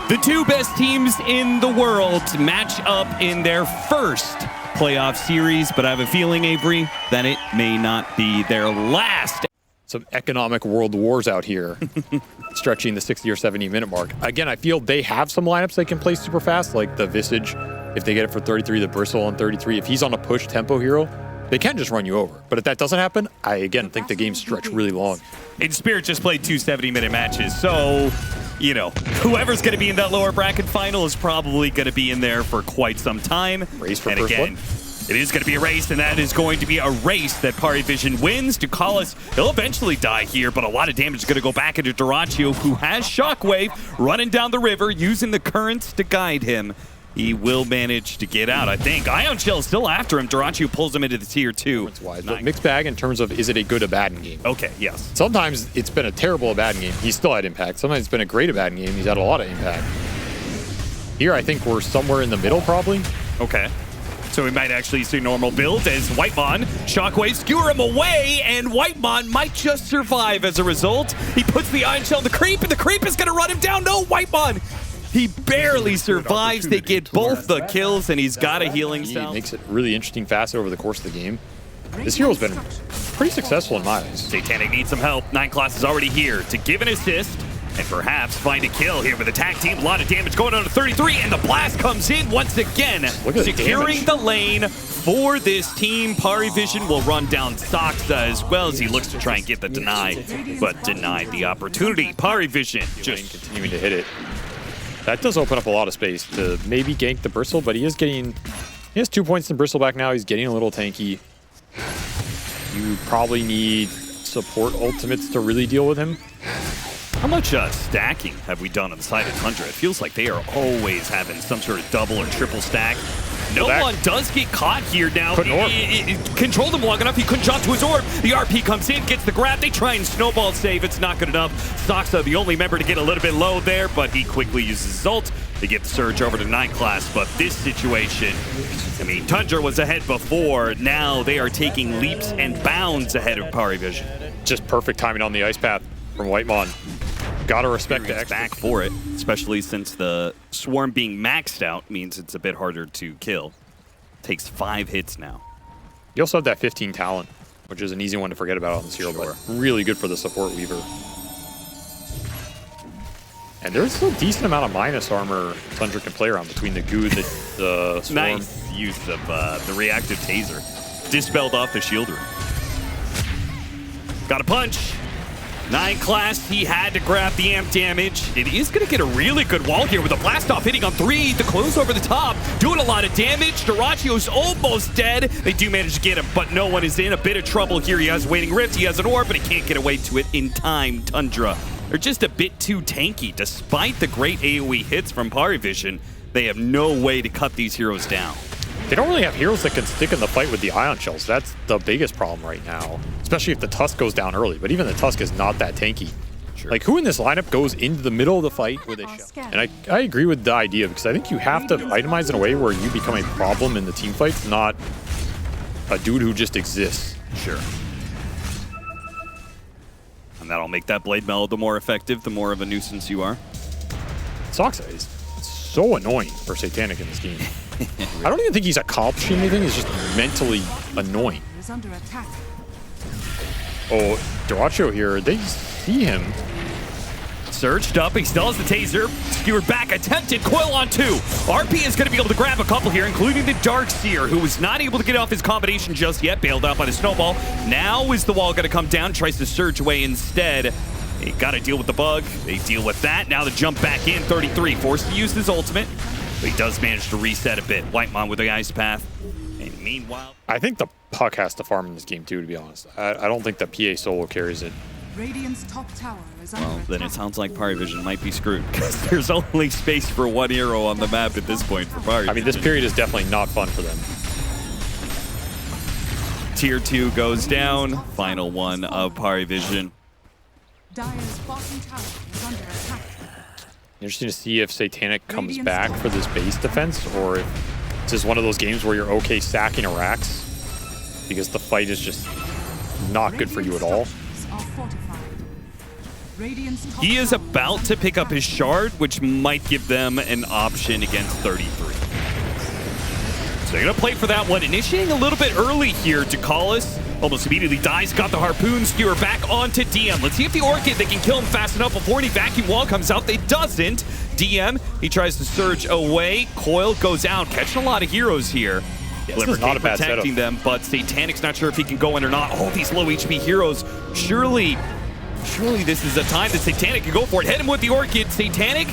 The two best teams in the world match up in their first playoff series, but I have a feeling, Avery, that it may not be their last. Some economic world wars out here, stretching the 60 or 70 minute mark. Again, I feel they have some lineups they can play super fast, like the Visage, if they get it for 33, the Bristle on 33. If he's on a push tempo hero, they can just run you over. But if that doesn't happen, I again think the game's stretch really long. And Spirit just played two 70-minute matches, so, you know, whoever's going to be in that lower bracket final is probably going to be in there for quite some time. Race for and first again, it is going to be a race, and that is going to be a race that PARIVISION wins. Ducalis, he'll eventually die here, but a lot of damage is going to go back into Dyrachyo, who has Shockwave running down the river, using the currents to guide him. He will manage to get out, I think. Ion Shell is still after him. Dyrachyo pulls him into the tier 2. But mixed bag in terms of, is it a good or bad in game? Okay, yes. Sometimes it's been a terrible or bad in game. He's still had impact. Sometimes it's been a great or bad in game. He's had a lot of impact. Here, I think we're somewhere in the middle, probably. Okay. So we might actually see normal build as Whitemon, Shockwave, skewer him away, and Whitemon might just survive as a result. He puts the Ion Shell in the creep, and the creep is going to run him down. No, Whitemon! He barely survives. They get both the kills, and he's got a healing cell. He makes it really interesting facet over the course of the game. This hero's been pretty successful in my eyes. Satanic needs some help. 9class is already here to give an assist and perhaps find a kill here with the tag team. A lot of damage going on to 33, and the blast comes in once again, securing the lane for this team. PARIVISION will run down Soxa as well as he looks to try and get the deny, but denied the opportunity. PARIVISION just continuing to hit it. That does open up a lot of space to maybe gank the Bristle, but he has 2 points in Bristleback now. He's getting a little tanky. You probably need support ultimates to really deal with him. How much stacking have we done on the side of Tundra? It feels like they are always having some sort of double or triple stack. No one does get caught here now. It controlled him long enough. He couldn't jump to his orb. The RP comes in, gets the grab. They try and snowball save. It's not good enough. Soxa, the only member to get a little bit low there, but he quickly uses his ult. They get the surge over to 9class, but this situation, I mean, Tundra was ahead before. Now they are taking leaps and bounds ahead of PARIVISION. Just perfect timing on the ice path from Whitemon. Gotta respect the back for it, especially since the swarm being maxed out means it's a bit harder to kill. Takes 5 hits now. You also have that 15 talent, which is an easy one to forget about on this hero, but really good for the support weaver. And there's a decent amount of minus armor Tundra can play around between the goo, the swarm. Nice use of the reactive taser. Dispelled off the shield room. Got a punch. 9class, he had to grab the amp damage. It is going to get a really good wall here with a blast off hitting on 3. The close over the top, doing a lot of damage. Dyrachyo's almost dead. They do manage to get him, but no one is in a bit of trouble here. He has Waning Rift, he has an orb, but he can't get away to it in time. Tundra, they're just a bit too tanky. Despite the great AoE hits from PARIVISION, they have no way to cut these heroes down. They don't really have heroes that can stick in the fight with the Ion Shells. That's the biggest problem right now, especially if the Tusk goes down early. But even the Tusk is not that tanky. Sure. Like, who in this lineup goes into the middle of the fight with a shell? And I agree with the idea, because I think you have to itemize in a way where you become a problem in the team fights, not a dude who just exists. Sure. And that'll make that blade meld the more effective, the more of a nuisance you are. Soxa is so annoying for Satanic in this game. I don't even think he's accomplishing anything. He's just mentally annoying. Oh, Dyrachyo here. They see him. Surged up. He still has the taser. Skewered back. Attempted coil on 2. RP is going to be able to grab a couple here, including the Darkseer, who was not able to get off his combination just yet. Bailed out by the snowball. Now is the wall going to come down. Tries to surge away instead. They got to deal with the bug. They deal with that. Now the jump back in. 33. Forced to use his ultimate. But he does manage to reset a bit. Whitemon with the ice path. And meanwhile, I think the puck has to farm in this game too, to be honest. I don't think the PA solo carries it. Radiant's top tower is under well, then it sounds like PARIVISION might be screwed, because there's only space for 1 hero on the map at this point for PARIVISION. I mean, this period is definitely not fun for them. Tier 2 goes down. Final one of PARIVISION. Dire's bottom tower is under attack. Interesting to see if Satanic comes back for this base defense, or if this is one of those games where you're okay sacking a Rax because the fight is just not good for you at all. Radiant's top He is tower about to pick up his shard, which might give them an option against 33. So they're going to play for that one. Initiating a little bit early here. Dakalis almost immediately dies. Got the harpoon. Skewer back onto DM. Let's see if the Orchid, they can kill him fast enough before any vacuum wall comes out. They doesn't. DM, he tries to surge away. Coil goes out. Catching a lot of heroes here. This is not a bad protecting setup. them, but Satanic's not sure if he can go in or not. All these low HP heroes. Surely this is a time that Satanic can go for it. Hit him with the Orchid. Satanic,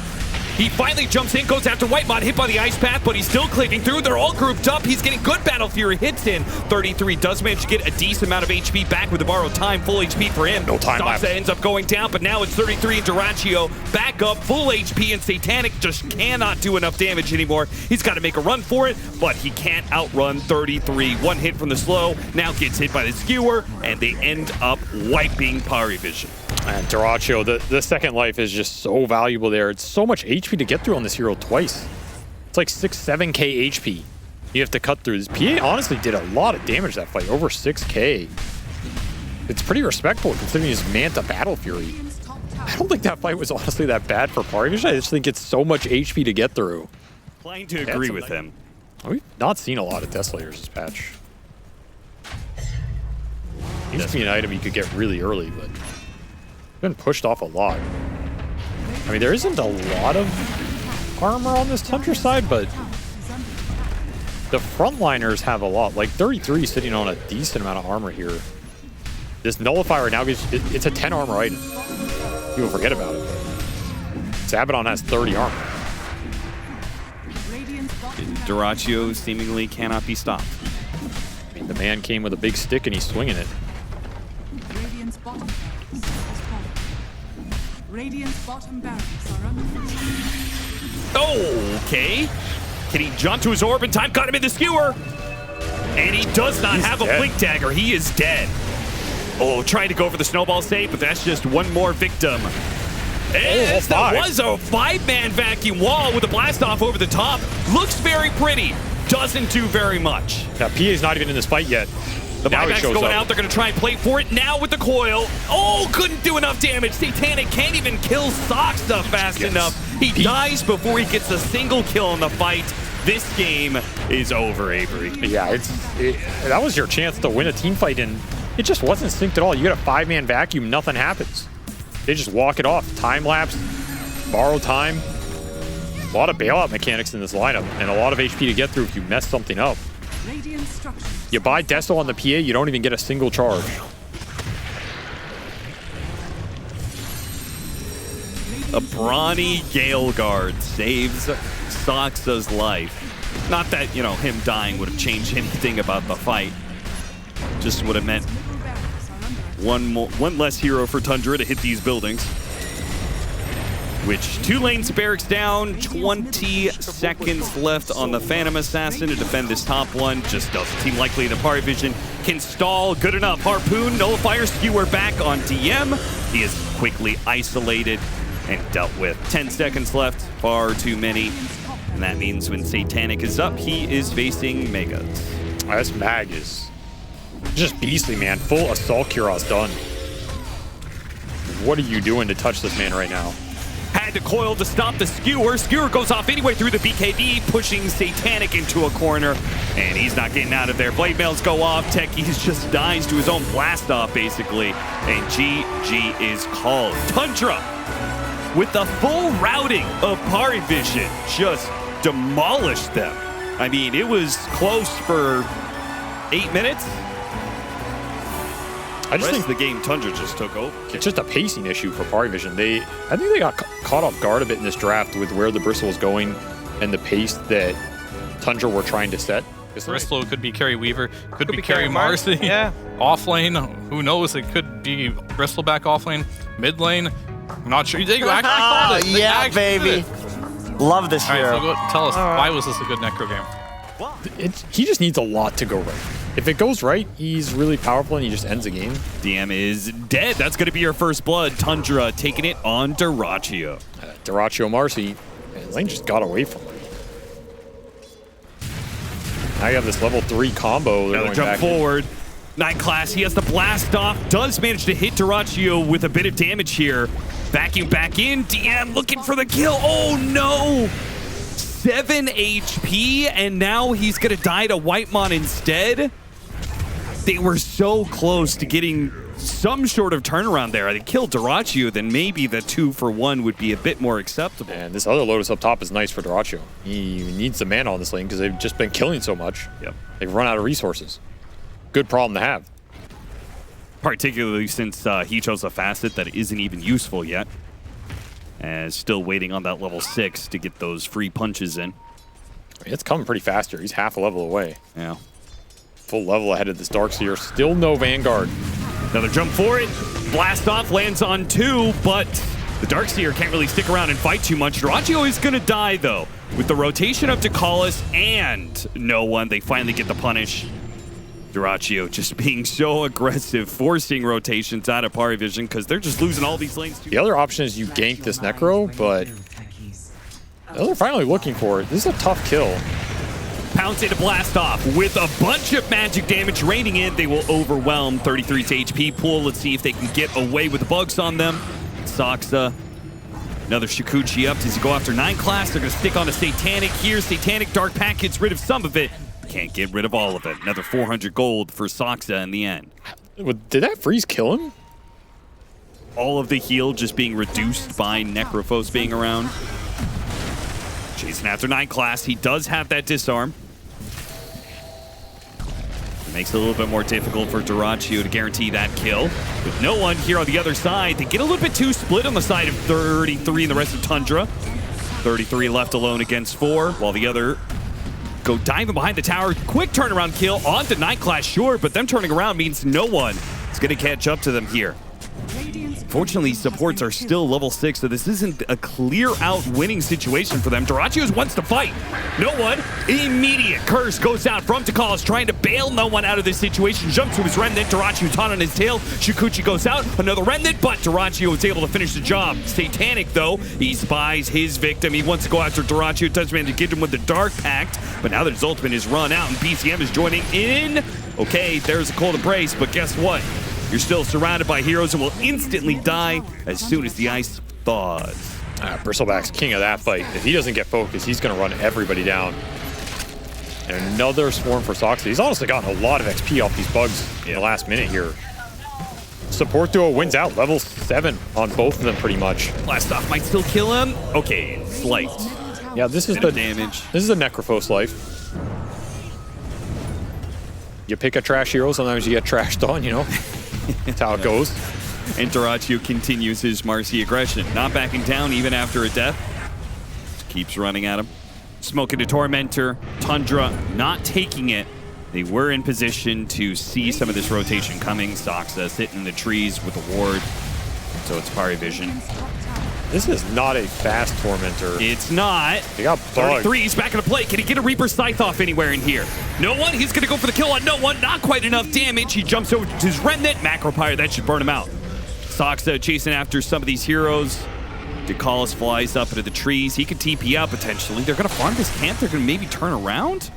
he finally jumps in, goes after Whitemod, hit by the Ice Path, but he's still clicking through. They're all grouped up. He's getting good Battle Fury hits in. 33 does manage to get a decent amount of HP back with the borrowed time. Full HP for him. No time left. Doxa ends up going down, but now it's 33 and Duraccio back up, full HP, and Satanic just cannot do enough damage anymore. He's got to make a run for it, but he can't outrun 33. One hit from the slow, now gets hit by the skewer, and they end up wiping Parivision. And Duraccio, the second life is just so valuable there. It's so much HP to get through on this hero twice. It's like 7K HP you have to cut through. This PA honestly did a lot of damage that fight, over 6K. It's pretty respectable considering his Manta Battle Fury. Radiant's top tower. I don't think that fight was honestly that bad for Parivision. I just think it's so much HP to get through. Playing to agree with him. We've not seen a lot of Desolators this patch. Used to be an item you could get really early, but been pushed off a lot. I mean, there isn't a lot of armor on this Tundra side, but the frontliners have a lot. Like 33 sitting on a decent amount of armor here. This Nullifier now gives it's a 10 armor item. People forget about it. Abaddon has 30 armor. Radiant's bottom tower. Duraccio seemingly cannot be stopped. I mean, the man came with a big stick and he's swinging it. Radiant's bottom tower is falling. Radiant's bottom barracks are under fire. Okay. Can he jump to his orb in time? Got him in the skewer. And he does not have a blink dagger. He is dead. Oh, trying to go for the snowball save, but that's just one more victim. And that was a 5-man vacuum wall with a blast off over the top. Looks very pretty. Doesn't do very much. Now, PA's not even in this fight yet. The Now he buyback's shows going up. out. They're going to try and play for it now with the coil. Oh, couldn't do enough damage. Satanic can't even kill Soxa fast enough. He dies before he gets a single kill in the fight. This game is over, Avery. Yeah, that was your chance to win a team fight, and it just wasn't synced at all. You got a 5-man vacuum, nothing happens. They just walk it off. Time lapse, borrow time. A lot of bailout mechanics in this lineup, and a lot of HP to get through if you mess something up. Radiant structures. You buy Deso on the PA, you don't even get a single charge. A brawny Gale Guard saves Soxa's life. Not that, you know, him dying would have changed anything about the fight. Just would have meant Middle barracks are under attack. one less hero for Tundra to hit these buildings. Which 2 lanes barracks down, 20 seconds left on the Phantom Assassin to defend this top one. Just doesn't seem likely that Parivision can stall. Good enough. Harpoon, Nullifier, Skewer back on DM. He is quickly isolated and dealt with. 10 seconds left, far too many. And that means when Satanic is up, he is facing Megas. This mag is just beastly, man. Full Assault Kuros done. What are you doing to touch this man right now? Had to coil to stop the skewer. Skewer goes off anyway through the BKB, pushing Satanic into a corner, and he's not getting out of there. Blade mails go off. Techies just dies to his own blast off, basically, and GG is called. Tundra, with the full routing of Parivision, just demolished them. I mean, it was close for 8 minutes. I just Rest think of the game, Tundra just took over. it's just a pacing issue for Parivision. I think they got caught off guard a bit in this draft with where the Bristle was going and the pace that Tundra were trying to set. Bristle could be Carrie Weaver, could be Carrie Marcy. Yeah. Off lane, who knows? It could be Bristle back off lane. Mid lane, I'm not sure. They actually called it. They Yeah, actually did baby. it. Love this All right, hero. so go, tell us, why was this a good Necro game? He just needs a lot to go right. If it goes right, he's really powerful and he just ends the game. DM is dead. That's going to be your first blood. Tundra taking it on Duraccio. Duraccio Marcy, and Lane just got away from him. Now you have this level 3 combo. They're Another going jump back in. forward. Night Class, he has the blast off, does manage to hit Dyrachyo with a bit of damage here. Vacuum back in, DM looking for the kill. Oh no! 7 HP, and now he's gonna die to Whitemon instead. They were so close to getting some sort of turnaround there. They killed Dyrachyo, then maybe the 2-for-1 would be a bit more acceptable. And this other Lotus up top is nice for Dyrachyo. He needs the mana on this lane because they've just been killing so much. Yep. They've run out of resources. Good problem to have. Particularly since he chose a facet that isn't even useful yet. And still waiting on that level 6 to get those free punches in. It's coming pretty fast here. He's half a level away. Yeah. Full level ahead of this Darkseer. Still no Vanguard. Another jump for it. Blast off, lands on 2, but the Darkseer can't really stick around and fight too much. Dyrachyo is going to die, though. With the rotation of Dakalis and no one, they finally get the punish. Dyrachyo just being so aggressive, forcing rotations out of PARIVISION because they're just losing all these lanes. The other option is you gank this Necro, but they're finally looking for it. This is a tough kill. Pounce into blast off with a bunch of magic damage raining in. They will overwhelm 33's HP pool. Let's see if they can get away with the bugs on them. Saksa, another Shikuchi up. Does he go after 9 class? They're going to stick on a Satanic here. Satanic Dark Pack gets rid of some of it. Can't get rid of all of it. Another 400 gold for Saksa in the end. Did that freeze kill him? All of the heal just being reduced by Necrophos being around. Chasing after 9 class. He does have that disarm. It makes it a little bit more difficult for Dyrachyo to guarantee that kill. With no one here on the other side, they get a little bit too split on the side of 33 and the rest of Tundra. 33 left alone against 4, while the other go diving behind the tower. Quick turnaround kill onto 9 class, sure, but them turning around means no one is going to catch up to them here. Fortunately, supports are still level 6, so this isn't a clear-out winning situation for them. Dyrachyo wants to fight. No one. Immediate curse goes out from Dakalis, trying to bail no one out of this situation. Jumps to his remnant. Dyrachyo's hot on his tail. Shikuchi goes out. Another remnant, but Dyrachyo is able to finish the job. Satanic, though, he spies his victim. He wants to go after Dyrachyo. Does manage to get him with the Dark Pact, but now that his ultimate is run out and BCM is joining in. Okay, there's a cold embrace, but guess what? You're still surrounded by heroes and will instantly die as soon as the ice thaws. Bristleback's king of that fight. If he doesn't get focused, he's going to run everybody down. And another swarm for Saksa. He's honestly gotten a lot of XP off these bugs in the last minute here. Support duo wins out. Level 7 on both of them pretty much. Blast off might still kill him. Okay, slight. Yeah, this is the damage. This is the Necrophos life. You pick a trash hero, sometimes you get trashed on, you know? That's how it goes. And Dyrachyo continues his Marcy aggression. Not backing down even after a death. Just keeps running at him. Smoking to Tormentor. Tundra not taking it. They were in position to see some of this rotation coming. Saksa sitting in the trees with a ward. So it's PARIVISION. This is not a fast Tormentor. It's not. They got bugged. 33, he's back into play. Can he get a Reaper Scythe off anywhere in here? No one. He's going to go for the kill on no one. Not quite enough damage. He jumps over to his Remnant. Macropyre, that should burn him out. Saksa chasing after some of these heroes. Dakalis flies up into the trees. He could TP out potentially. They're going to farm this camp. They're going to maybe turn around.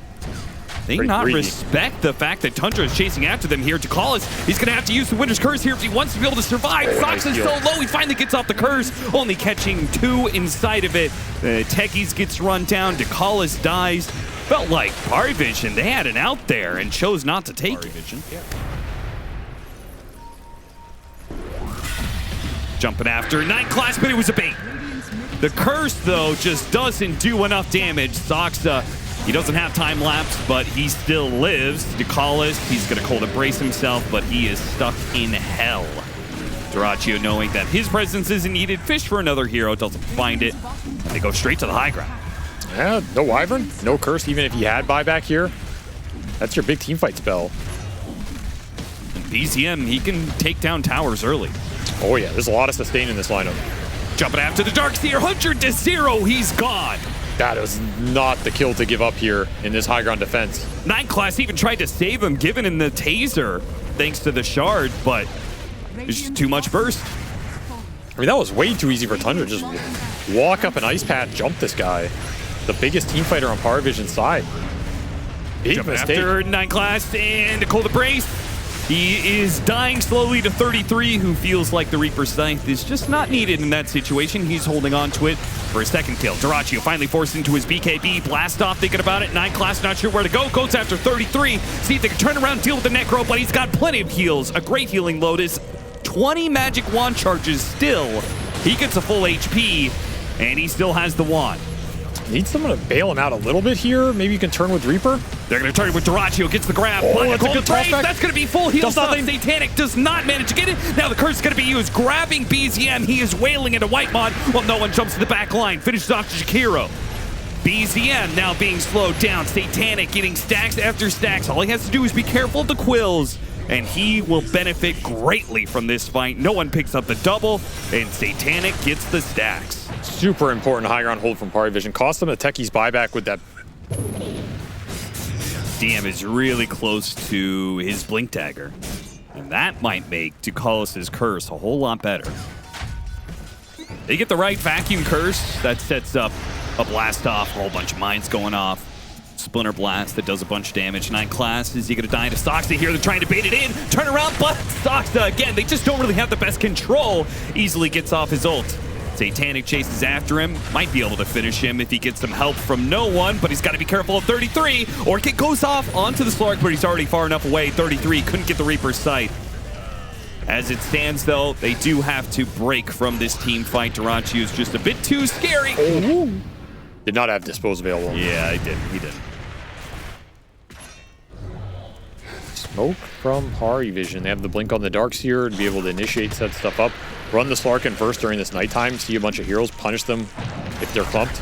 They not respect the fact that Tundra is chasing after them here. Dakalis, he's going to have to use the Winter's Curse here if he wants to be able to survive. Saksa's so low, he finally gets off the curse, only catching 2 inside of it. Techies gets run down. Dakalis dies. Felt like PARIVISION, they had an out there and chose not to take it. Yeah. Jumping after 9 class, but it was a bait. The curse, though, just doesn't do enough damage. Saksa, he doesn't have time lapse, but he still lives. Dakalis, he's going to cold embrace himself, but he is stuck in hell. Dyrachyo, knowing that his presence isn't needed, fish for another hero, doesn't find it, and they go straight to the high ground. Yeah, no Wyvern, no curse, even if he had buyback here. That's your big teamfight spell. And BZM, he can take down towers early. Oh yeah, there's a lot of sustain in this lineup. Jumping after the Darkseer, 100-0, he's gone. That is not the kill to give up here in this high ground defense. 9 class even tried to save him, giving him the taser, thanks to the shard, but it's just too much burst. I mean, that was way too easy for Tundra. Just walk up an ice pad, jump this guy. The biggest team fighter on PARIVISION's side. Big Jumping mistake. after 9 class and a cold embrace. He is dying slowly to 33, who feels like the Reaper Scythe is just not needed in that situation. He's holding on to it for a second kill. DREAMLEAGUE finally forced into his BKB. Blast off, thinking about it. 9 class, not sure where to go. Goes after 33. See if they can turn around, deal with the Necro, but he's got plenty of heals. A great healing Lotus. 20 magic wand charges still. He gets a full HP, and he still has the wand. Need someone to bail him out a little bit here. Maybe you can turn with Reaper. They're going to turn with DREAMLEAGUE, gets the grab. Oh, that's a good trade. That's going to be full heal stuff. nothing. Satanic does not manage to get it. Now the curse is going to be used. Grabbing BZM. He is wailing into Whitemon while no one jumps to the back line. Finishes off to Jakiro. BZM now being slowed down. Satanic getting stacks after stacks. All he has to do is be careful of the quills, and he will benefit greatly from this fight. No one picks up the double, and Satanic gets the stacks. Super important high ground hold from PARIVISION. Cost them a Techie's buyback with that. DM is really close to his Blink Dagger, and that might make Ducalis' curse a whole lot better. They get the right vacuum curse. That sets up a blast off, a whole bunch of mines going off. Splinter Blast that does a bunch of damage. 9 class. Is he going to die to Soxa here? They're trying to bait it in. Turn around, but Soxa, again, they just don't really have the best control. Easily gets off his ult. Satanic chases after him. Might be able to finish him if he gets some help from no one, but he's got to be careful of 33. Orchid goes off onto the Slark, but he's already far enough away. 33 couldn't get the Reaper's sight. As it stands, though, they do have to break from this team fight. DREAMLEAGUE is just a bit too scary. Oh. Did not have dispose available. Yeah, he didn't. He didn't. Smoke from PARIVISION. They have the blink on the Darkseer to be able to initiate, set stuff up. Run the Slark in first during this nighttime. See a bunch of heroes, punish them if they're clumped.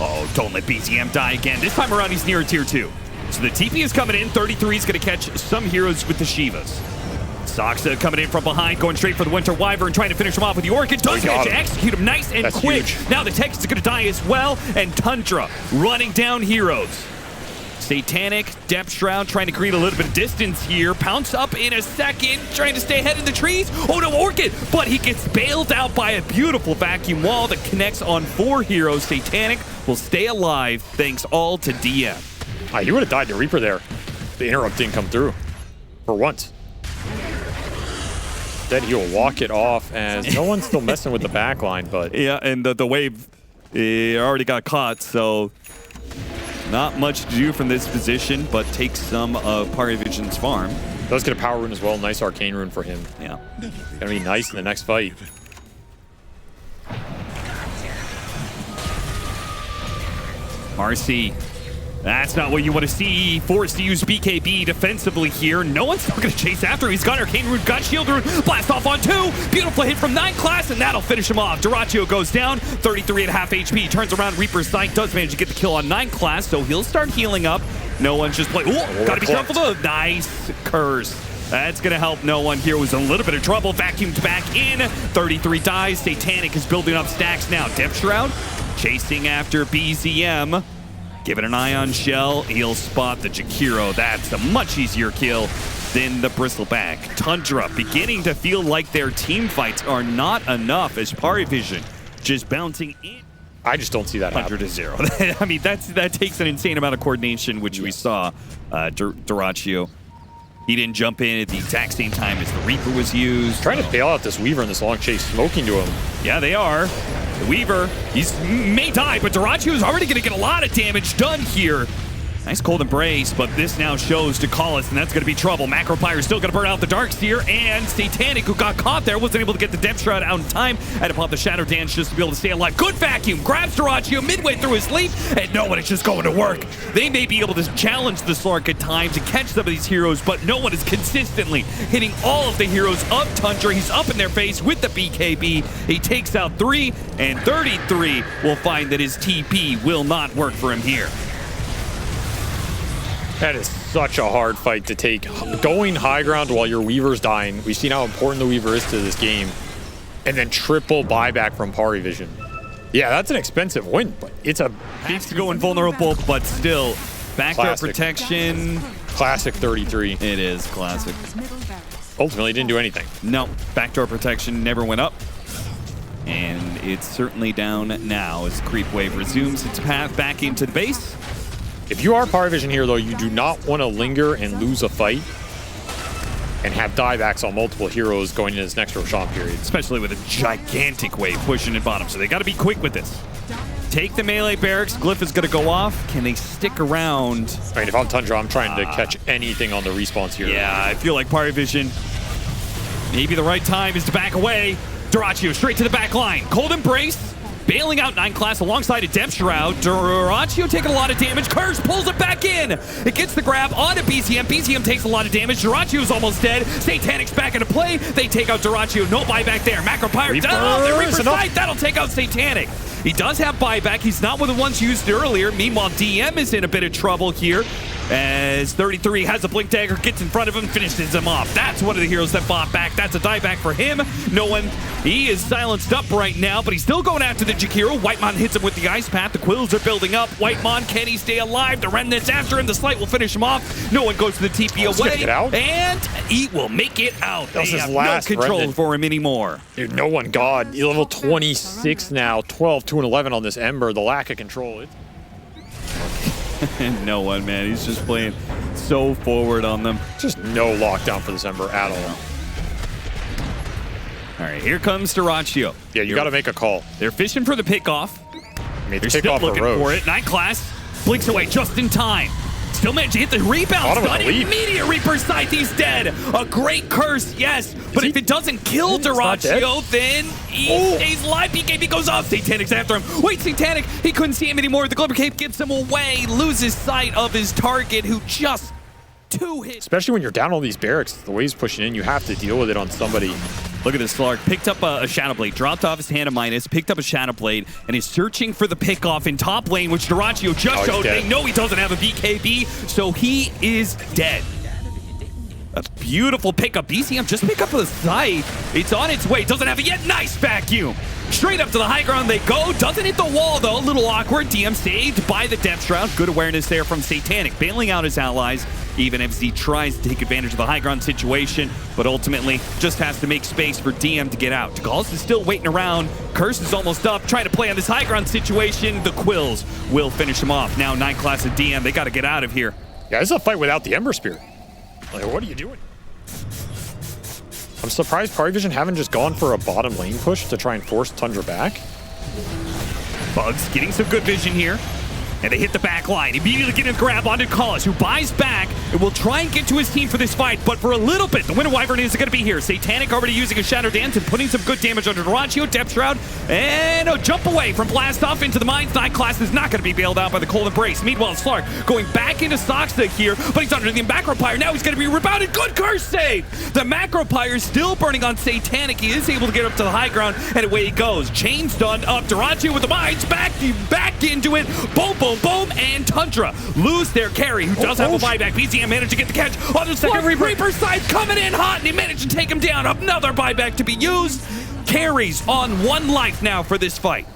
Oh, don't let BZM die again. This time around, he's near tier 2. So the TP is coming in. 33 is going to catch some heroes with the Shivas. Soxa coming in from behind, going straight for the Winter Wyvern, trying to finish him off with the Orchid. Does manage to execute him nice and quick. Huge. Now the Tex is going to die as well, and Tundra running down heroes. Satanic, Depth Shroud trying to create a little bit of distance here. Pounce up in a second, trying to stay ahead in the trees. Oh no, Orchid! But he gets bailed out by a beautiful vacuum wall that connects on 4 heroes. Satanic will stay alive thanks all to DM. He would have died to Reaper there. The interrupt didn't come through. For once. Then he'll walk it off as no one's still messing with the back line, but... Yeah, and the wave already got caught, so... Not much to do from this position, but take some of PARIVISION's farm. Does get a power rune as well. Nice arcane rune for him. Yeah. Gonna be nice in the next fight. Marcy. That's not what you want to see. Forced to use BKB defensively here. No one's still going to chase after him. He's got Arcane Rune, got Shield Rune. Blast off on 2. Beautiful hit from 9 class, and that'll finish him off. DREAMLEAGUE goes down. 33.5 HP. Turns around. Reaper's Sight does manage to get the kill on 9 class, so he'll start healing up. No one's just playing. Ooh, got to be careful though. Nice curse. That's going to help no one here. Was a little bit of trouble. Vacuumed back in. 33 dies. Satanic is building up stacks now. Depth Shroud chasing after BZM. Give it an Ion Shell. He'll spot the Jakiro. That's a much easier kill than the Bristleback. Tundra beginning to feel like their team fights are not enough as PARIVISION just bouncing in. I just don't see that 100 to 0. I mean, that takes an insane amount of coordination, which we saw. DREAMLEAGUE. He didn't jump in at the exact same time as the Reaper was used. Trying to bail out this Weaver in this long chase, smoking to him. Yeah, they are. The Weaver, he may die, but DREAMLEAGUE is already going to get a lot of damage done here. Nice cold embrace, but this now shows Ducalis, and that's going to be trouble. Macropyre is still going to burn out the Darkseer, and Satanic, who got caught there, wasn't able to get the Depth Shroud out in time. Had to pop the Shadow Dance just to be able to stay alive. Good vacuum, grabs DREAMLEAGUE midway through his leap, and no one is just going to work. They may be able to challenge the Slark at times and catch some of these heroes, but no one is consistently hitting all of the heroes of Tundra. He's up in their face with the BKB. He takes out 3, and 33 will find that his TP will not work for him here. That is such a hard fight to take. Going high ground while your Weaver's dying. We've seen how important the Weaver is to this game. And then triple buyback from PARIVISION. Yeah, that's an expensive win, but it's a... Has to go invulnerable, but still. Backdoor protection. Classic 33. It is classic. Ultimately didn't do anything. No, backdoor protection never went up. And it's certainly down now as Creep Wave resumes its path back into the base. If you are PARIVISION here, though, you do not want to linger and lose a fight. and have diebacks on multiple heroes going into this next Roshan period. Especially with a gigantic wave pushing in bottom, so they got to be quick with this. Take the melee barracks. Glyph is going to go off. Can they stick around? I mean, if I'm Tundra, I'm trying to catch anything on the respawns here. Yeah, I feel like PARIVISION, maybe the right time is to back away. Dyrachyo straight to the back line. Cold Embrace. Bailing out 9 class alongside a Depth Shroud. Dyrachyo taking a lot of damage. Curse pulls it back in. It gets the grab onto BZM. BZM takes a lot of damage. Dyrachyo's almost dead. Satanic's back into play. They take out Dyrachyo. No buyback there. Macro Pirate down. The Reaper Sight. That'll take out Satanic. He does have buyback. He's not one of the ones used earlier. Meanwhile, DM is in a bit of trouble here as 33 has a Blink Dagger, gets in front of him, finishes him off. That's one of the heroes that fought back. That's a dieback for him. No one. He is silenced up right now, but he's still going after the Jakiro. Whitemon hits him with the Ice Path. The Quills are building up. Whitemon, can he stay alive? The Remnant's after him. The Slight will finish him off. No one goes to the TP away. And he will make it out. They have no control for him anymore. Dude, no one God. You're level 26 now. 12, 2, and 11 on this Ember. The lack of control. No one, man. He's just playing so forward on them. Just no lockdown for this Ember at all. All right, here comes Dyrachyo. Yeah, you got to make a call. They're fishing for the pickoff. They're still looking for it. 9 class blinks away just in time. Still managed to hit the rebound. Immediate Reaper Sight. He's dead. A great curse, yes. But if it doesn't kill Dyrachyo, then he stays alive. BKB goes off. Satanic's after him. Wait, Satanic. He couldn't see him anymore. The Glimmer Cape gets him away. Loses sight of his target, who just 2 hits. Especially when you're down all these barracks, the way he's pushing in, you have to deal with it on somebody. Look at this, Slark. Picked up a Shadow Blade, dropped off his hand of Minus, picked up a Shadow Blade, and is searching for the pickoff in top lane, which Dyrachyo just showed. They know he doesn't have a BKB, so he is dead. A beautiful pickup. BCM just pick up the site. It's on its way. Doesn't have it yet. Nice vacuum. Straight up to the high ground they go. Doesn't hit the wall, though. A little awkward. DM saved by the Depth Shroud. Good awareness there from Satanic, bailing out his allies, even if he tries to take advantage of the high ground situation, but ultimately just has to make space for DM to get out. Gauls is still waiting around. Curse is almost up, trying to play on this high ground situation. The Quills will finish him off. Now 9 class of DM. They got to get out of here. Yeah, this is a fight without the Ember Spirit. Like, what are you doing? I'm surprised PARIVISION haven't just gone for a bottom lane push to try and force Tundra back. Bugs getting some good vision here. And they hit the back line. Immediately getting a grab onto Collis, who buys back and will try and get to his team for this fight. But for a little bit, the Winter Wyvern is going to be here. Satanic already using a Shadow Dance and putting some good damage under Dyrachyo. Depth Shroud, and a jump away from Blast Off into the Mines. 9 class is not going to be bailed out by the Cold Embrace. Meanwhile, Slark going back into Soxa here, but he's under the Macro Pyre. Now he's going to be rebounded. Good curse save! The Macro Pyre is still burning on Satanic. He is able to get up to the high ground, and away he goes. Chain's done up. Dyrachyo with the Mines. Back into it. Boom, boom, boom, and Tundra lose their carry, who does have a buyback. BZM managed to get the catch on the second Reaper Sight coming in hot, and he managed to take him down. Another buyback to be used. Carries on 1 life now for this fight.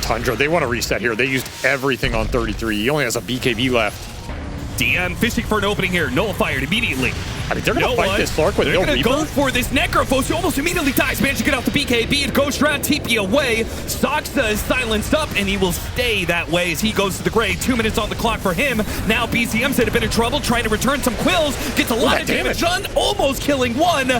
Tundra, they want to reset here. They used everything on 33. He only has a BKB left. DM fishing for an opening here. Nullified immediately. I mean, they're going to fight this Slark with no Reaper. They're going to go for this Necrophos, who almost immediately dies. Managed to get out the BKB and Ghost Round TP away. Soxa is silenced up, and he will stay that way as he goes to the grave. 2 minutes on the clock for him. Now BCM's in a bit of trouble, trying to return some Quills. Gets a lot of damage done, almost killing one.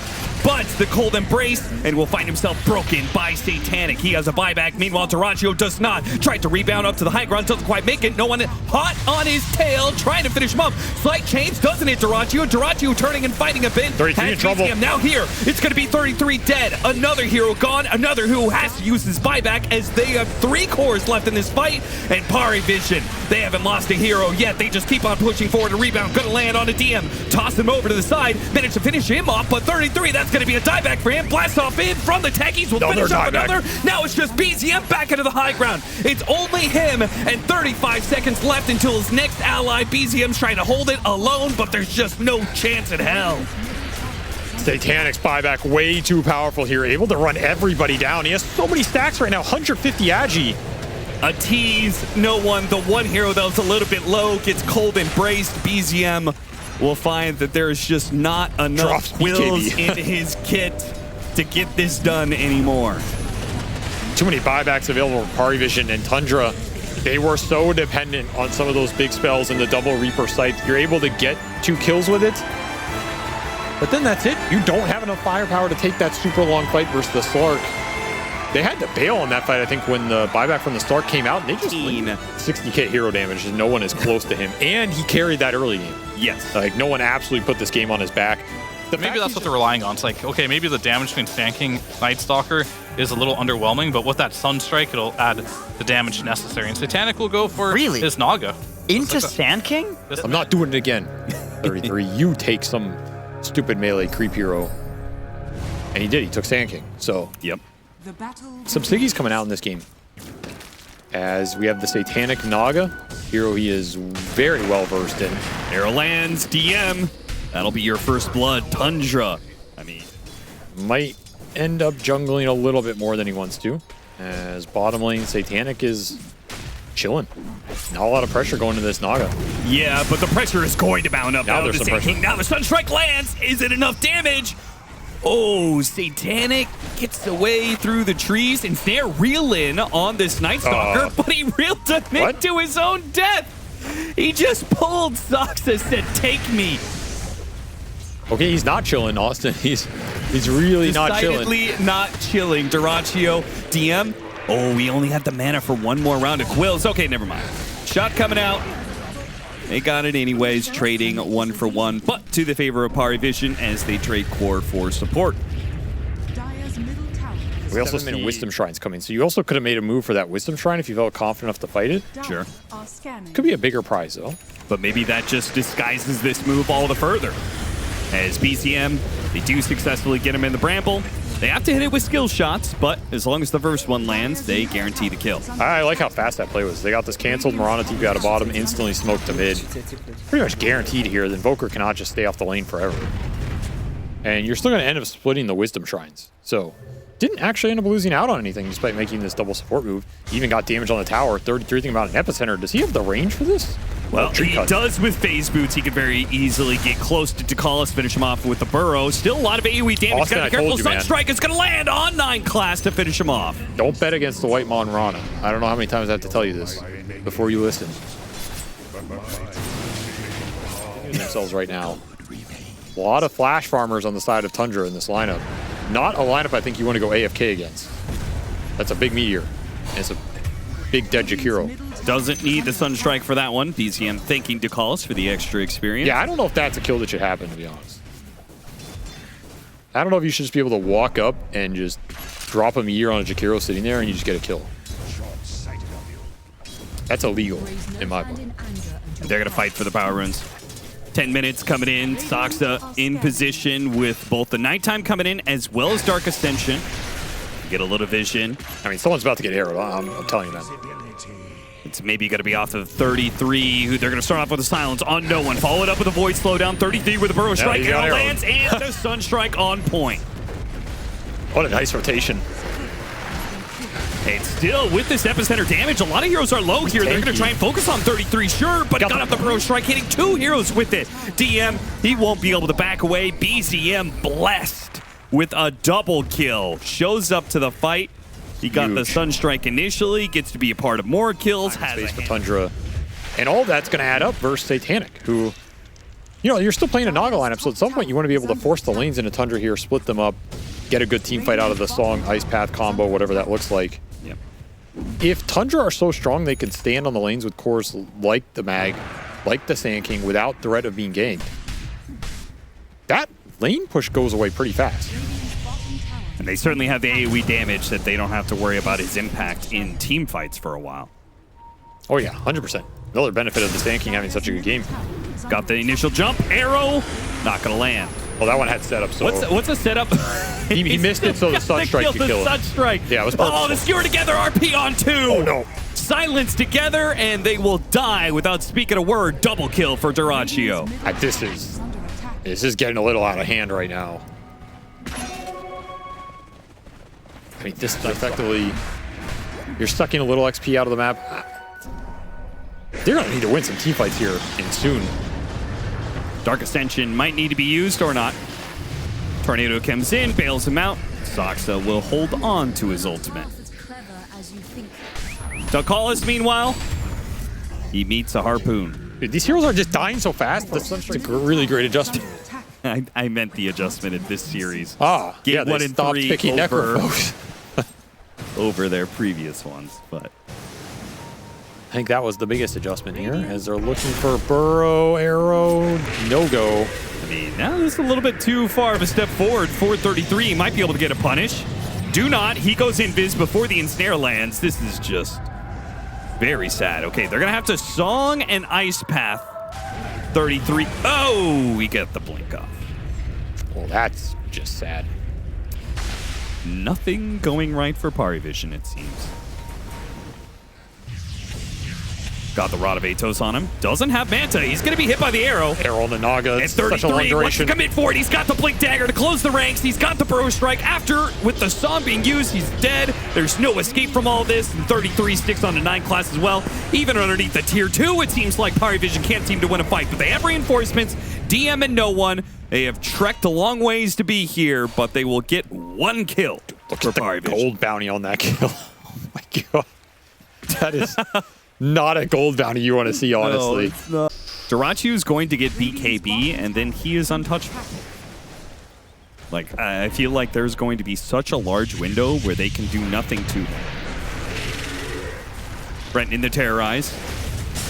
But the Cold Embrace, and will find himself broken by Satanic. He has a buyback. Meanwhile, Dyrachyo does not. Tried to rebound up to the high ground, doesn't quite make it. No one hot on his tail, trying to finish him up. Slight change, doesn't hit Dyrachyo. Dyrachyo turning and fighting a bit. 33 in trouble. Now here, it's going to be 33 dead. Another hero gone. Another who has to use his buyback, as they have 3 cores left in this fight. And PARIVISION, they haven't lost a hero yet. They just keep on pushing forward. A rebound, going to land on a DM. Toss him over to the side. Managed to finish him off, but 33, that's going to be a dieback for him. Blast off in from the techies. Will finish up another. Now it's just BZM back into the high ground. It's only him, and 35 seconds left until his next ally. BZM's trying to hold it alone, but there's just no chance in hell. Satanic's buyback way too powerful here. Able to run everybody down. He has so many stacks right now. 150 Agi. A tease. No one. The one hero that was a little bit low gets Cold Embraced. BZM will find that there's just not enough Quills in his kit to get this done anymore. Too many buybacks available for PARIVISION and Tundra. They were so dependent on some of those big spells and the double Reaper Sight. You're able to get 2 kills with it. But then that's it. You don't have enough firepower to take that super long fight versus the Slark. They had to bail on that fight, I think, when the buyback from the Slark came out. And they just 60k hero damage. No one is close to him. And he carried that early game. Yes. Like, no one absolutely put this game on his back. Maybe that's what they're relying on. It's like, okay, maybe the damage between Stanking Night Stalker is a little underwhelming, but with that Sunstrike, it'll add the damage necessary. And Satanic will go for his Naga. Into Sand King? I'm not doing it again. 33, you take some stupid melee creep hero. And he did. He took Sand King. So, yep. Some Siggy's coming out in this game. As we have the Satanic Naga, hero he is very well versed in. Arrow lands, DM. That'll be your first blood, Tundra. I mean, might end up jungling a little bit more than he wants to. As bottom lane, Satanic is chilling. Not a lot of pressure going to this Naga. Yeah, but the pressure is going to mount up. Now there's some pressure. Now the Sunstrike lands. Is it enough damage? Oh, Satanic gets away through the trees and snare reel in on this Night Stalker, but he reeled him into his own death. He just pulled Soxa, said, "Take me." Okay, he's not chilling, Austin. He's really not chilling. Decidedly not chilling. Duraccio, DM. Oh, we only have the mana for one more round of Quills. Okay, never mind. Shot coming out. They got it anyways, trading 1 for 1, but to the favor of PARIVISION as they trade core for support. We also see Wisdom Shrines coming, so you also could have made a move for that Wisdom Shrine if you felt confident enough to fight it. Sure. Could be a bigger prize, though. But maybe that just disguises this move all the further. As BCM, they do successfully get him in the Bramble. They have to hit it with skill shots, but as long as the first one lands, they guarantee the kill. I like how fast that play was. They got this canceled, Mirana TP out of bottom, instantly smoked to mid. Pretty much guaranteed here. The Invoker cannot just stay off the lane forever. And you're still going to end up splitting the Wisdom Shrines. So, didn't actually end up losing out on anything despite making this double support move. He even got damage on the tower. 33 thinking about an Epicenter. Does he have the range for this? Well, he does with Phase Boots. He can very easily get close to Dakalis, finish him off with the Burrow. Still a lot of AoE damage. Austin, gotta be careful. Sunstrike is going to land on 9 class to finish him off. Don't bet against the White Mon Rana. I don't know how many times I have to tell you this before you listen. Themselves right now. A lot of flash farmers on the side of Tundra in this lineup. Not a lineup I think you want to go AFK against. That's a big meteor. It's a big dead Jakiro. Doesn't need the Sunstrike for that one. BCM thanking Dakalis for the extra experience. Yeah, I don't know if that's a kill that should happen, to be honest. I don't know if you should just be able to walk up and just drop a meteor on a Jakiro sitting there and you just get a kill. That's illegal, in my book. They're going to fight for the power runes. 10 minutes coming in. Soxa in position with both the Nighttime coming in as well as Dark Ascension. Get a little vision. I mean, someone's about to get arrowed. I'm telling you, man. It's maybe going to be off of 33. They're going to start off with a silence on no one. Follow it up with a void slowdown. 33 with a Burrow strike. Arrow lands and the Sunstrike on point. What a nice rotation. And still, with this Epicenter damage, a lot of heroes are low here. They're going to try and focus on 33, sure, but got up the Burrow strike, hitting 2 heroes with it. DM, he won't be able to back away. BCM blessed with a double kill. Shows up to the fight. He got the Sunstrike initially, gets to be a part of more kills. Has space for Tundra. And all that's going to add up versus Satanic, who, you know, you're still playing a Naga lineup, so at some point you want to be able to force the lanes into Tundra here, split them up, get a good team fight out of the Song, Ice Path combo, whatever that looks like. Yep. If Tundra are so strong they can stand on the lanes with cores like the Mag, like the Sand King, without threat of being ganked, that lane push goes away pretty fast. And they certainly have the AoE damage that they don't have to worry about his impact in team fights for a while. Oh yeah, 100%. Another benefit of the Sand King having such a good game. Got the initial jump, arrow, not gonna land. Well, that one had setup, so... What's a setup? he missed it, so the Sunstrike could kill him. Sunstrike. Yeah, it was perfect. Oh, the skewer together, RP on 2. Oh, no. Silence together, and they will die without speaking a word. Double kill for Duraccio. This is getting a little out of hand right now. I mean, this is effectively... You're sucking a little XP out of the map. They're going to need to win some teamfights here and soon. Dark Ascension might need to be used or not. Tornado comes in, bails him out. Soxa will hold on to his ultimate. Dakalis, meanwhile, he meets a harpoon. Dude, these heroes are just dying so fast. It's a really great adjustment. I meant the adjustment in this series. Yeah, Game they 1 and stopped 3 picking Necrophos. over their previous ones, but I think that was the biggest adjustment here, as they're looking for Burrow, Arrow, no-go. I mean, now this is a little bit too far of a step forward. 433 might be able to get a punish. Do not. He goes invis before the ensnare lands. This is just very sad. Okay, they're going to have to Song and Ice Path. 33. Oh, we get the blink off. Well, that's just sad. Nothing going right for PARIVISION, it seems. Got the Rod of Atos on him. Doesn't have Manta. He's going to be hit by the arrow. Arrow on the Naga. It's 33. Wants to commit for it. He's got the Blink Dagger to close the ranks. He's got the Burrow Strike. After, with the Song being used, he's dead. There's no escape from all this. And 33 sticks on the 9 class as well. Even underneath the tier 2, it seems like PARIVISION can't seem to win a fight. But they have reinforcements. DM and no one. They have trekked a long ways to be here, but they will get 1 kill. Look at the gold bounty on that kill. Oh my god. That is not a gold bounty you want to see, honestly. No, Dyrachyo is going to get BKB, and then he is untouchable. Like, I feel like there's going to be such a large window where they can do nothing to him. Brent in the Terrorize.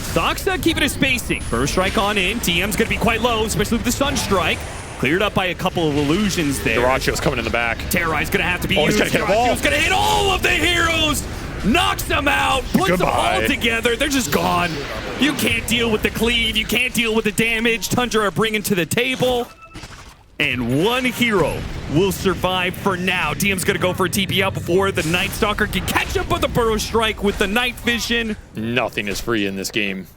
Soxa keeping his spacing. Burst Strike on in. TM's going to be quite low, especially with the Sunstrike. Cleared up by a couple of illusions there. Dyrachyo's coming in the back. Terrorize going to have to be used. He's going to get a ball. Dyrachyo's going to hit all of the heroes. Knocks them out. Puts them all together. They're just gone. You can't deal with the cleave. You can't deal with the damage Tundra are bringing to the table. And 1 hero will survive for now. DM's going to go for a TP out before the Night Stalker can catch up with the Burrow Strike with the Night Vision. Nothing is free in this game.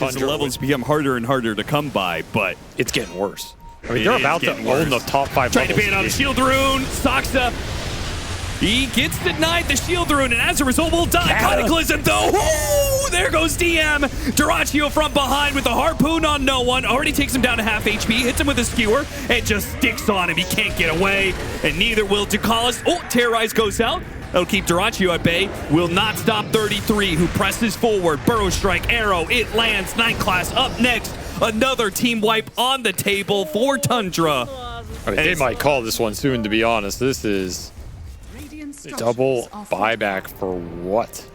As the levels become harder and harder to come by, but it's getting worse. I mean, they're about to own the top 5 Trying levels. to ban on the Shield Rune. Soxa. He gets denied the Shield Rune, and as a result will die. Cataclysm, though. Ooh, there goes DM. Dyrachyo from behind with the Harpoon on no one. Already takes him down to half HP. Hits him with a Skewer, and just sticks on him. He can't get away, and neither will Ducalis. Oh, Terrorize goes out. That'll keep Dyrachyo at bay. Will not stop 33, who presses forward. Burrow Strike, Arrow, it lands. 9 class up next. Another team wipe on the table for Tundra. I mean, they might call this one soon, to be honest. This is double buyback for what?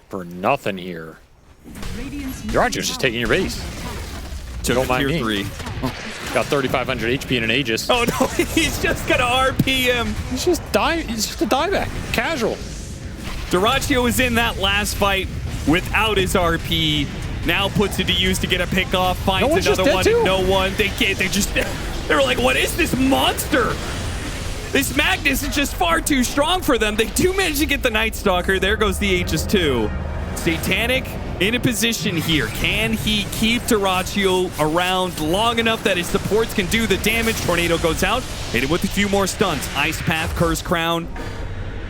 For nothing here. Dyrachyo's just taking your base. Don't mind me. 3. Got 3,500 HP in an Aegis. Oh no, he's just gonna RP him. He's just a dieback. Casual. Dyrachyo was in that last fight without his RP. Now puts it to use to get a pick off. Finds another one. No one. They were like, what is this monster? This Magnus is just far too strong for them. They do manage to get the Night Stalker. There goes the Aegis too. Satanic in a position here. Can he keep Dyrachyo around long enough that his supports can do the damage? Tornado goes out. Hit him with a few more stunts. Ice Path, Curse Crown.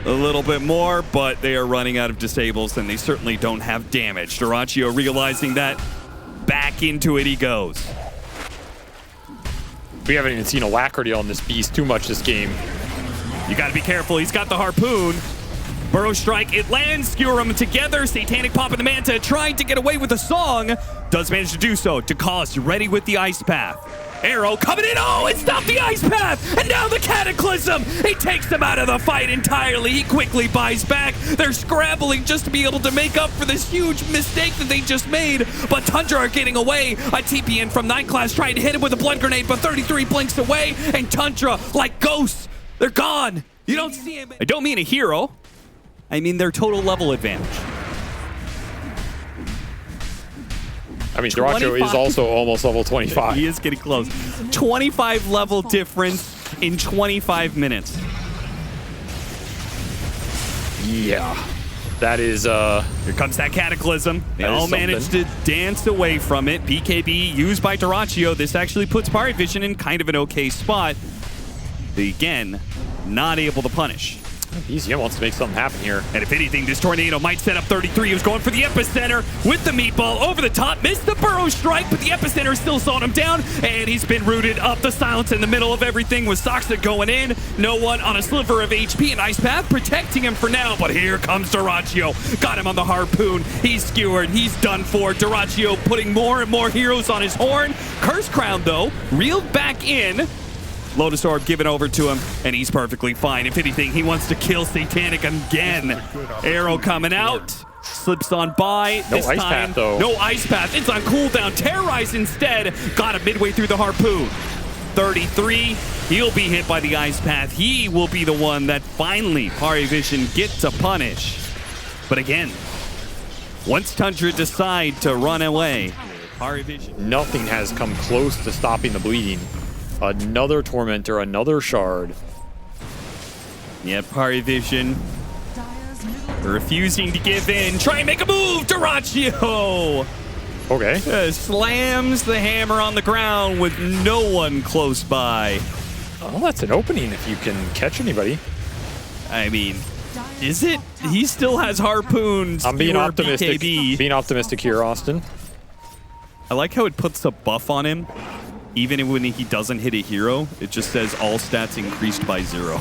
A little bit more, but they are running out of disables, and they certainly don't have damage. Dyrachyo realizing that, back into it he goes. We haven't even seen Alacrity on this beast too much this game. You gotta be careful. He's got the Harpoon. Burrow Strike, it lands. Skewer them together. Satanic popping the Manta, trying to get away with a Song. Does manage to do so. Ducalis ready with the Ice Path. Arrow coming in. Oh, it stopped the Ice Path. And now the Cataclysm. He takes them out of the fight entirely. He quickly buys back. They're scrambling just to be able to make up for this huge mistake that they just made. But Tundra are getting away. A TP in from 9 class trying to hit him with a Blood Grenade, but 33 blinks away. And Tundra, like ghosts, they're gone. You don't see him. I don't mean a hero. I mean their total level advantage. I mean, Dyrachyo is also almost level 25. He is getting close. 25 level difference in 25 minutes. Yeah. That is, Here comes that Cataclysm. They all managed to dance away from it. BKB used by Dyrachyo. This actually puts PARIVISION in kind of an okay spot. Again, not able to punish. BZM wants to make something happen here. And if anything, this tornado might set up 33. He was going for the epicenter with the meatball over the top. Missed the burrow strike, but the epicenter still sawed him down. And he's been rooted up the silence in the middle of everything with Soxa going in. No one on a sliver of HP. And Ice Path protecting him for now. But here comes Dyrachyo. Got him on the harpoon. He's skewered. He's done for. Dyrachyo putting more and more heroes on his horn. Curse Crown, though, reeled back in. Lotus Orb given over to him, and he's perfectly fine. If anything, he wants to kill Satanic again. Arrow coming out. Slips on by. No this Ice time, Path, though. No Ice Path. It's on cooldown. Terrorize instead. Got him midway through the harpoon. 33. He'll be hit by the Ice Path. He will be the one that finally PARIVISION get to punish. But again, once Tundra decide to run away, PARIVISION. Nothing has come close to stopping the bleeding. Another Tormentor, another Shard. Yeah, PARIVISION refusing to give in. Try and make a move, Dyrachyo! Okay. Slams the hammer on the ground with no one close by. Oh, that's an opening if you can catch anybody. I mean, is it? He still has harpoons. I'm being optimistic. BKB. Being optimistic here, Austin. I like how it puts a buff on him. Even when he doesn't hit a hero, it just says all stats increased by 0.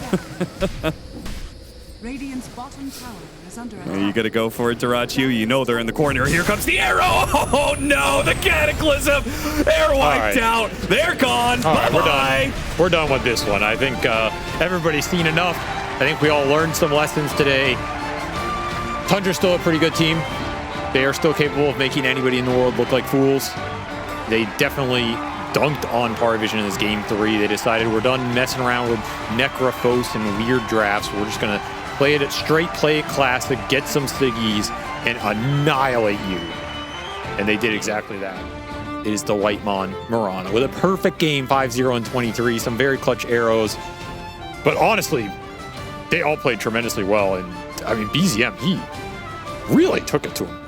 Radiant's bottom tower is under attack. You gotta go for it, Dyrachyo. You know they're in the corner. Here comes the arrow. Oh no, the Cataclysm. They're wiped out. They're gone. Bye-bye. We're done. We're done with this one. I think everybody's seen enough. I think we all learned some lessons today. Tundra's still a pretty good team. They are still capable of making anybody in the world look like fools. They definitely dunked on PARIVISION in this game 3. They decided we're done messing around with Necrophos and weird drafts. We're just going to play it straight, play it classic, get some Siggies, and annihilate you. And they did exactly that. It is the Whitemon Mirana with a perfect game, 5-0 and 23, some very clutch arrows. But honestly, they all played tremendously well. And I mean, BZM, he really took it to him.